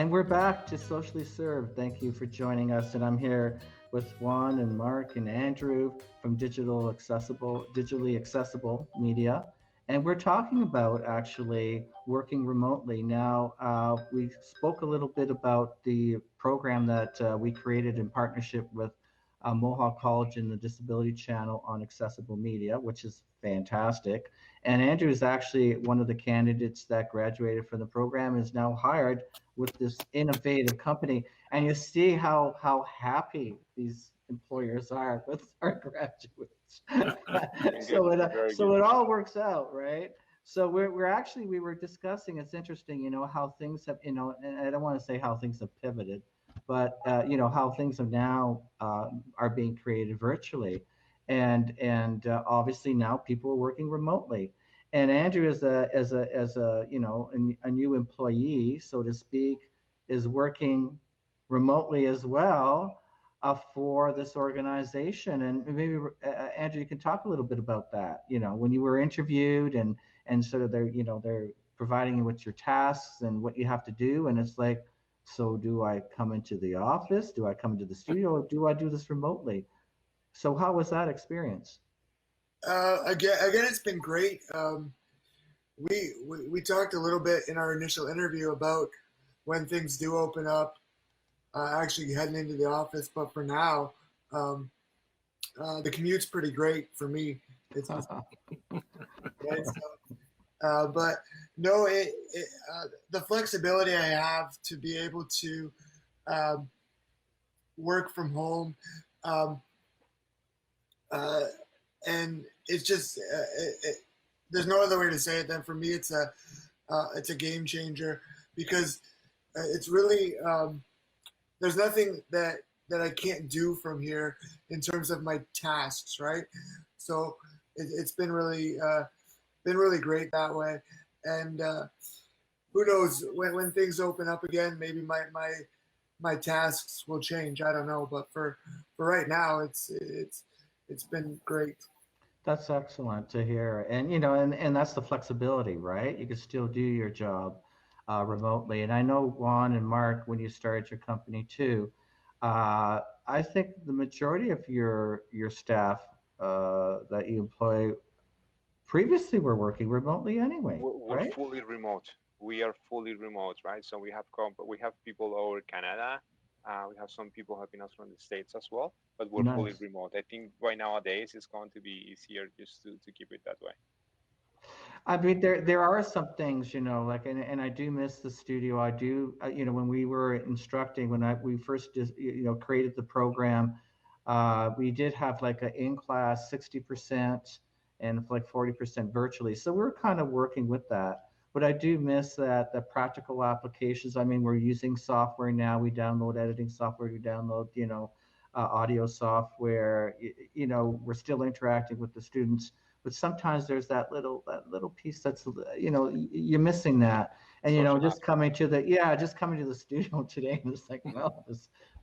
And we're back to Socially Served. Thank you for joining us. And I'm here with Juan and Mark and Andrew from Digitally Accessible Media. And we're talking about actually working remotely. Now, we spoke a little bit about the program that we created in partnership with Mohawk College and the Disability Channel on Accessible Media, which is fantastic. And Andrew is actually one of the candidates that graduated from the program and is now hired with this innovative company. And you see how happy these employers are with our graduates. so it all works out, right? So we were discussing, it's interesting, how things have, and I don't want to say how things have pivoted, but how things are now are being created virtually, and obviously now people are working remotely. And Andrew, as a a new employee, so to speak, is working remotely as well for this organization. And maybe Andrew, you can talk a little bit about that. When you were interviewed, and sort of they're providing you with your tasks and what you have to do, and it's like, so do I come into the office? Do I come into the studio? Or do I do this remotely? So how was that experience? Again, it's been great. We talked a little bit in our initial interview about when things do open up, actually heading into the office. But for now, the commute's pretty great for me. It's right, but no, the flexibility I have to be able to work from home, um, and it's just there's no other way to say it than for me it's a game changer, because it's really there's nothing that I can't do from here in terms of my tasks, right? So it's been really great that way. And who knows, when things open up again, maybe my tasks will change. I don't know, but for right now, it's been great. That's excellent to hear. And and that's the flexibility, right? You can still do your job remotely. And I know Juan and Mark, when you started your company too, I think the majority of your staff that you employ previously were working remotely anyway, We're right? fully remote. We are fully remote, right? So we have people over Canada. We have some people helping us from the States as well, but we're fully Nice. remote. I think right nowadays it's going to be easier just to keep it that way. I mean, there are some things, like, and I do miss the studio. I do, when we were instructing, when we first just, created the program, we did have like a in class 60% and like 40% virtually. So we're kind of working with that. But I do miss that the practical applications. I mean, we're using software now. We download editing software. We download, audio software. We're still interacting with the students, but sometimes there's that little piece that's you're missing that. And Social just aspect. coming to the studio today, and it's like, well,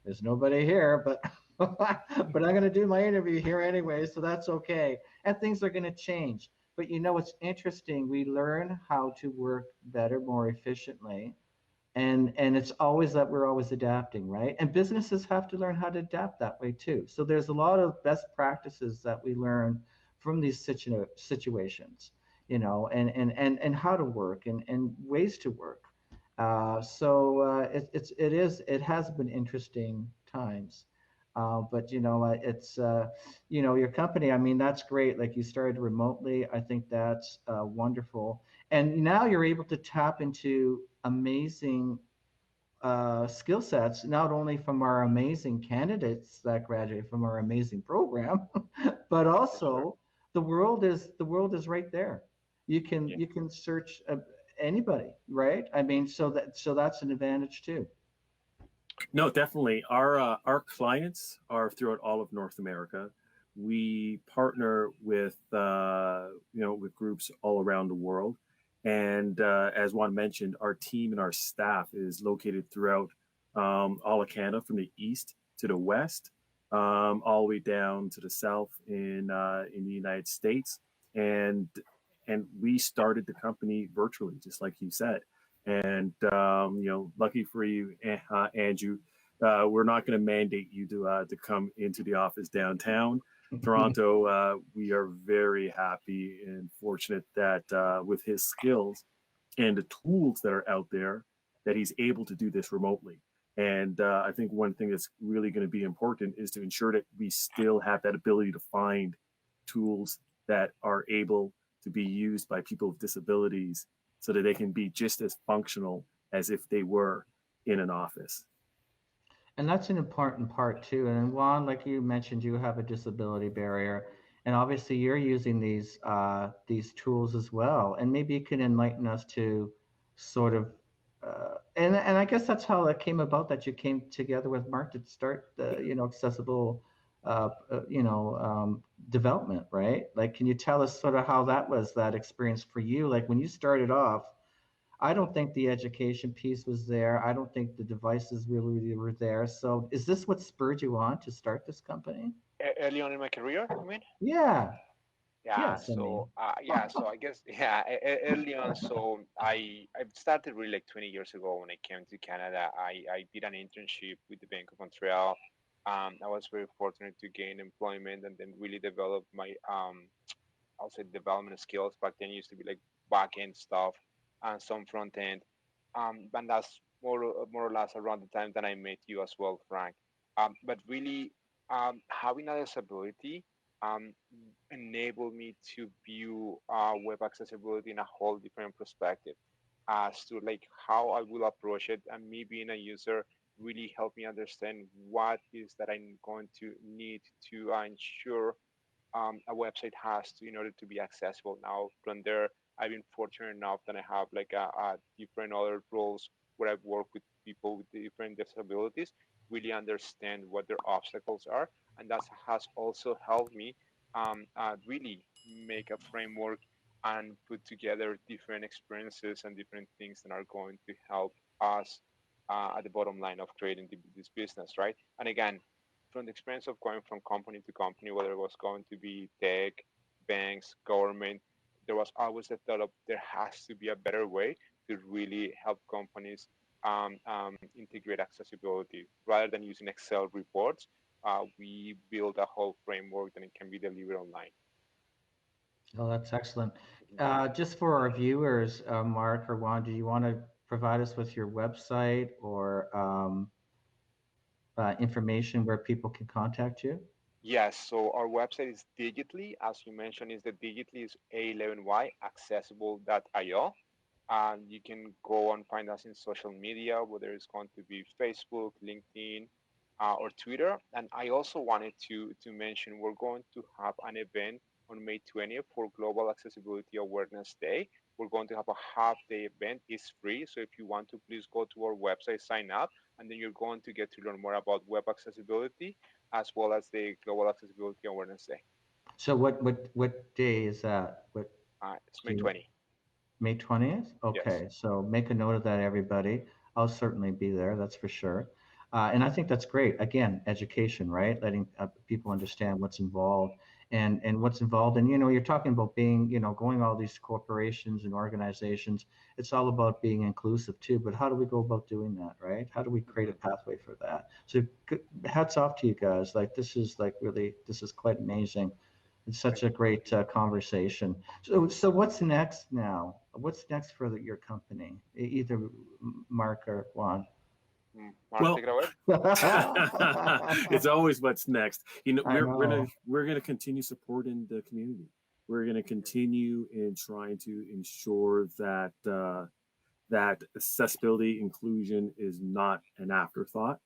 there's nobody here, but but I'm going to do my interview here anyway, so that's okay. And things are going to change. But it's interesting. We learn how to work better, more efficiently, and it's always that we're always adapting, right? And businesses have to learn how to adapt that way too. So there's a lot of best practices that we learn from these situations, and how to work, and ways to work. It has been interesting times. But it's your company. I mean, that's great. Like, you started remotely. I think that's wonderful. And now you're able to tap into amazing skill sets, not only from our amazing candidates that graduate from our amazing program, but For sure. also the world is right there. You can Yeah. you can search anybody, right? I mean, so that's an advantage too. No, definitely. Our clients are throughout all of North America. We partner with with groups all around the world, and as Juan mentioned, our team and our staff is located throughout all of Canada, from the east to the west, all the way down to the south in the United States, and we started the company virtually, just like you said. And lucky for you, Andrew, we're not going to mandate you to come into the office downtown Toronto. We are very happy and fortunate that with his skills and the tools that are out there, that he's able to do this remotely. And I think one thing that's really going to be important is to ensure that we still have that ability to find tools that are able to be used by people with disabilities so that they can be just as functional as if they were in an office. And that's an important part too. And Juan, like you mentioned, you have a disability barrier, and obviously you're using these tools as well. And maybe you can enlighten us to sort of, and I guess that's how it came about, that you came together with Mark to start the accessible development, right? Like, can you tell us sort of how that experience for you? Like when you started off, I don't think the education piece was there. I don't think the devices really were there. So is this what spurred you on to start this company? Early on in my career, I mean. Yeah. Yeah, Yes. I mean. so I guess early on. So I started really like 20 years ago when I came to Canada. I did an internship with the Bank of Montreal. I was very fortunate to gain employment and then really develop my I'll say development skills. Back then used to be like back end stuff and some front end. And that's more or less around the time that I met you as well, Frank. But really, having a disability um, enabled me to view web accessibility in a whole different perspective as to like how I will approach it, and me being a user really helped me understand what is that I'm going to need to ensure a website has to in order to be accessible. Now from there, I've been fortunate enough that I have like a different other roles where I've worked with people with different disabilities, really understand what their obstacles are, and that has also helped me really make a framework and put together different experiences and different things that are going to help us at the bottom line of creating this business, right? And again, from the experience of going from company to company, whether it was going to be tech, banks, government, there was always the thought of there has to be a better way to really help companies integrate accessibility rather than using Excel reports. We build a whole framework that it can be delivered online. Oh, that's excellent. Mhm. Just for our viewers, Mark or Juan, do you want to provide us with your website or information where people can contact you? Yes, so our website is Digitally, as you mentioned, is the Digitally is A11y accessible.io. And you can go and find us in social media, whether it's going to be Facebook, LinkedIn, or Twitter. And I also wanted to mention we're going to have an event on May 20th for Global Accessibility Awareness Day. We're going to have a half-day event. It's free, so if you want to, please go to our website, sign up, and then you're going to get to learn more about web accessibility as well as the Global Accessibility Awareness Day. So what day is that? What It's do May you, 20th. May 20th? Yes. Okay, so make a note of that, everybody. I'll certainly be there, that's for sure. And I think that's great. Again, education, right? Letting people understand what's involved and what's involved. And, you're talking about being, going all these corporations and organizations. It's all about being inclusive too, but how do we go about doing that, right? How do we create a pathway for that? So hats off to you guys. Like, this is quite amazing. It's such a great conversation. So what's next now? What's next for your company? Either Mark or Juan. Mark, Well, take it away. it's always what's next. I know. We're gonna continue supporting the community. We're gonna continue in trying to ensure that that accessibility inclusion is not an afterthought.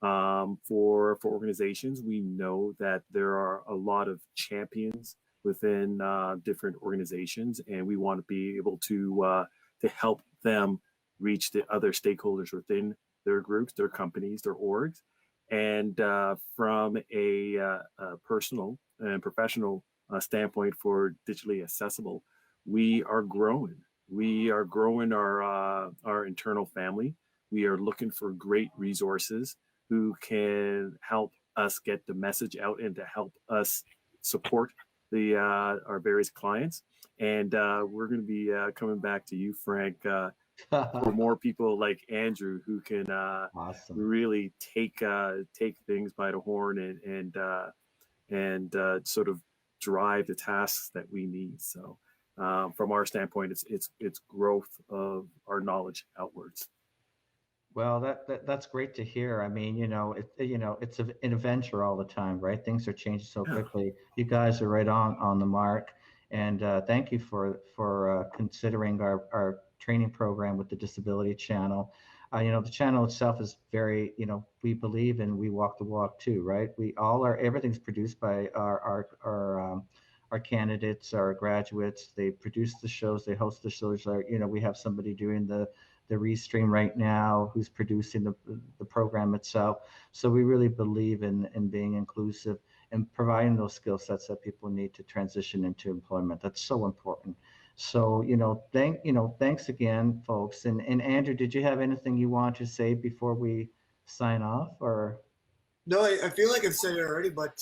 For organizations, we know that there are a lot of champions within different organizations, and we want to be able to help them reach the other stakeholders within their groups, their companies, their orgs. And from a personal and professional standpoint for digitally accessible, we are growing. We are growing our internal family. We are looking for great resources who can help us get the message out and to help us support our various clients. And we're going to be coming back to you, Frank, for more people like Andrew who can Awesome. really take things by the horn and sort of drive the tasks that we need. So from our standpoint, it's growth of our knowledge outwards. Well, that's great to hear. I mean, it's an adventure all the time, right? Things are changing so Yeah. quickly. You guys are right on the mark, and thank you for considering our training program with the Disability Channel. The channel itself is very, we believe and we walk the walk too, right? Everything's produced by our candidates, our graduates. They produce the shows, they host the shows. We have somebody doing the restream right now who's producing the program itself. So we really believe in being inclusive and providing those skill sets that people need to transition into employment. That's so important. So, thanks again, folks. And Andrew, did you have anything you want to say before we sign off, or? No, I feel like I've said it already, but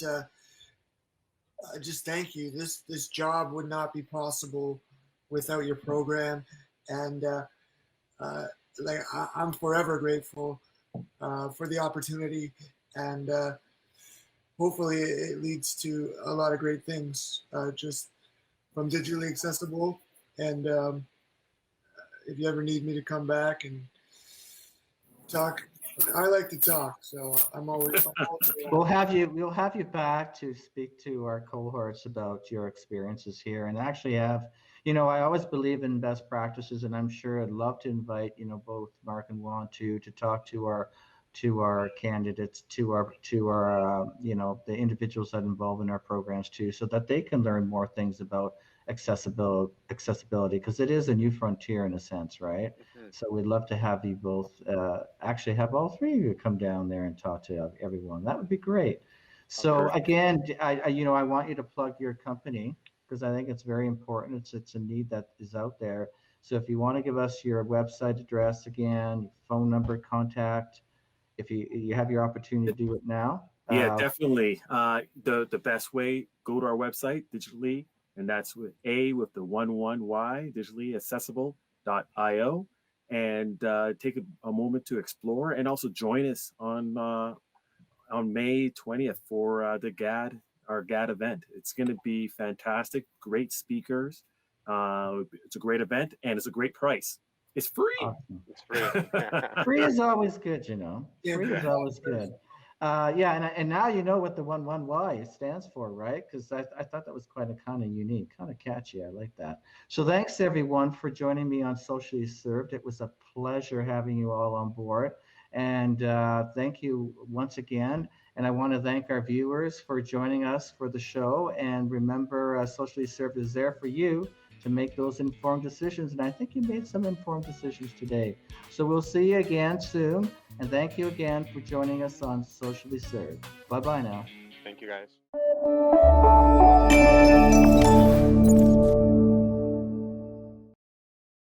just thank you. This job would not be possible without your program, and I'm forever grateful for the opportunity, and hopefully it leads to a lot of great things just from Digitally Accessible. And if you ever need me to come back and talk, I like to talk, so I'm always We'll have you back to speak to our cohorts about your experiences here, and actually have, I always believe in best practices, and I'm sure I'd love to invite, both Mark and Juan to talk to our candidates, to our the individuals that involve in our programs too, so that they can learn more things about accessibility, because it is a new frontier in a sense, right? Mhm. So we'd love to have you both, actually have all three of you come down there and talk to everyone. That would be great. So again, I want you to plug your company, because I think it's very important. It's a need that is out there. So if you want to give us your website address again, phone number, contact, if you have your opportunity to do it now. Yeah, definitely. The best way, go to our website digitally, and that's with the 11y, digitallyaccessible.io, and take a moment to explore, and also join us on May 20th for our GAD event. It's going to be fantastic, great speakers. It's a great event, and it's a great price. It's free. Awesome. It's free. Free is always good, Yeah, Free is always good. And now you know what the 11y stands for, right? Because I thought that was kind of unique, kind of catchy. I like that. So thanks everyone for joining me on Socially Served. It was a pleasure having you all on board. And thank you once again. And I want to thank our viewers for joining us for the show. And remember, Socially Served is there for you to make those informed decisions. And I think you made some informed decisions today. So we'll see you again soon. And thank you again for joining us on Socially Served. Bye-bye now. Thank you, guys.